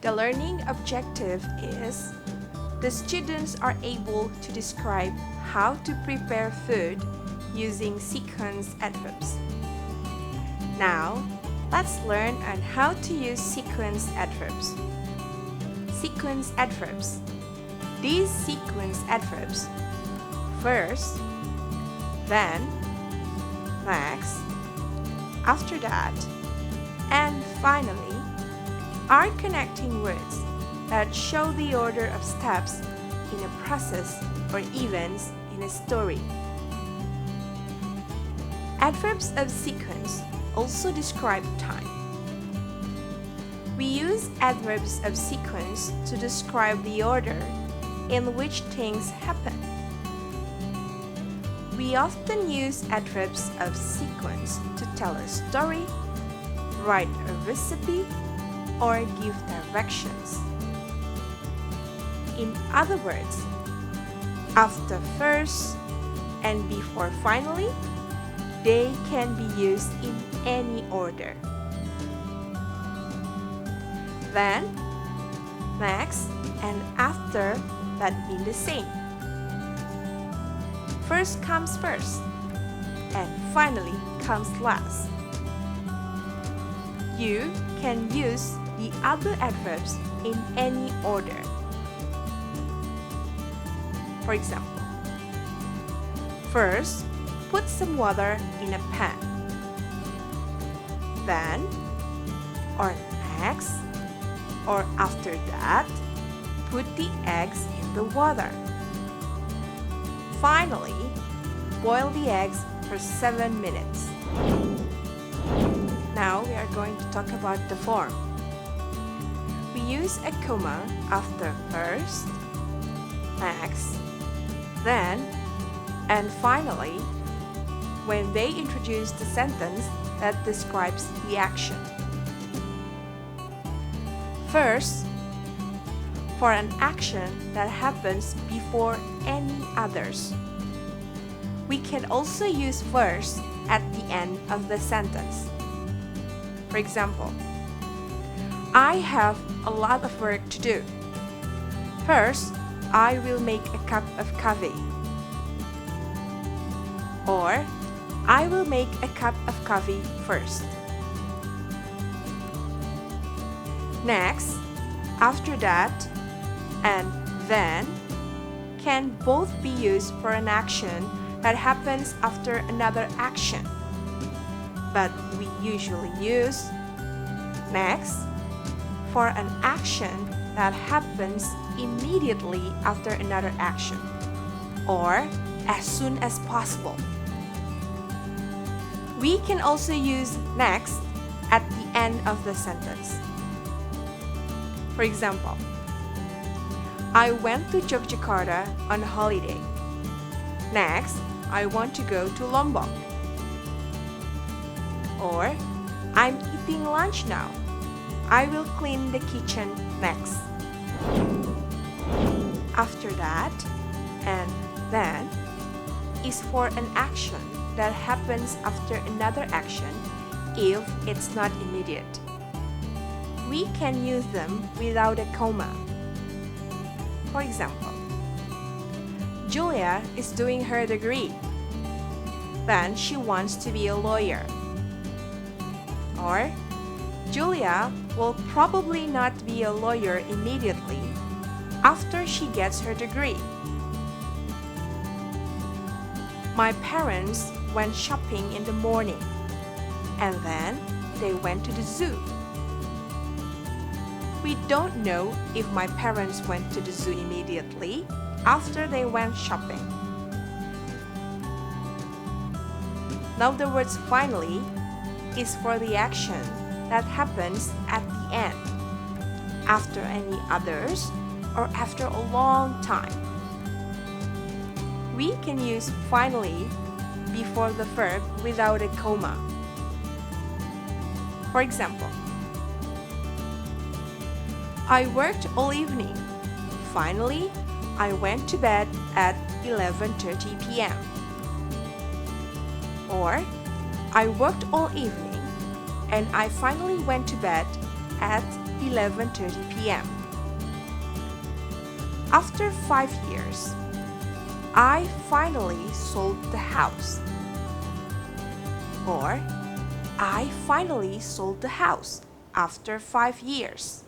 The learning objective is the students are able to describe how to prepare food using sequence adverbs. Now, let's learn on how to use sequence adverbs. Sequence adverbs. These sequence adverbs, first, then, next, after that, and finally, are connecting words that show the order of steps in a process or events in a story. Adverbs of sequence also describe time. We use adverbs of sequence to describe the order in which things happen. We often use adverbs of sequence to tell a story, write a recipe, or give directions. In other words, after first and before finally, they can be used in any order. Then, next, and after that mean the same. First comes first, and finally comes last. You can use the other adverbs in any order. For example, first, put some water in a pan. Then, or next, or after that, put the eggs in the water. Finally, boil the eggs for 7 minutes. Now we are going to talk about the form. We use a comma after first, next, then, and finally when they introduce the sentence that describes the action. First, for an action that happens before any others. We can also use first at the end of the sentence. For example, I have a lot of work to do. First, I will make a cup of coffee. Or, I will make a cup of coffee first. Next, after that, and then can both be used for an action that happens after another action. But we usually use next for an action that happens immediately after another action, or as soon as possible. We can also use next at the end of the sentence. For example, I went to Yogyakarta on holiday. Next, I want to go to Lombok. Or, I'm eating lunch now. I will clean the kitchen next. After that, and then, is for an action that happens after another action if it's not immediate. We can use them without a comma. For example, Julia is doing her degree. Then she wants to be a lawyer. Or, Julia will probably not be a lawyer immediately after she gets her degree. My parents went shopping in the morning, and then they went to the zoo. We don't know if my parents went to the zoo immediately after they went shopping. Now the words finally is for the action that happens at the end, after any others, or after a long time. We can use finally before the verb without a comma. For example, I worked all evening. Finally, I went to bed at 11:30 p.m. Or, I worked all evening and I finally went to bed at 11:30 p.m. After 5 years, I finally sold the house. Or, I finally sold the house after 5 years.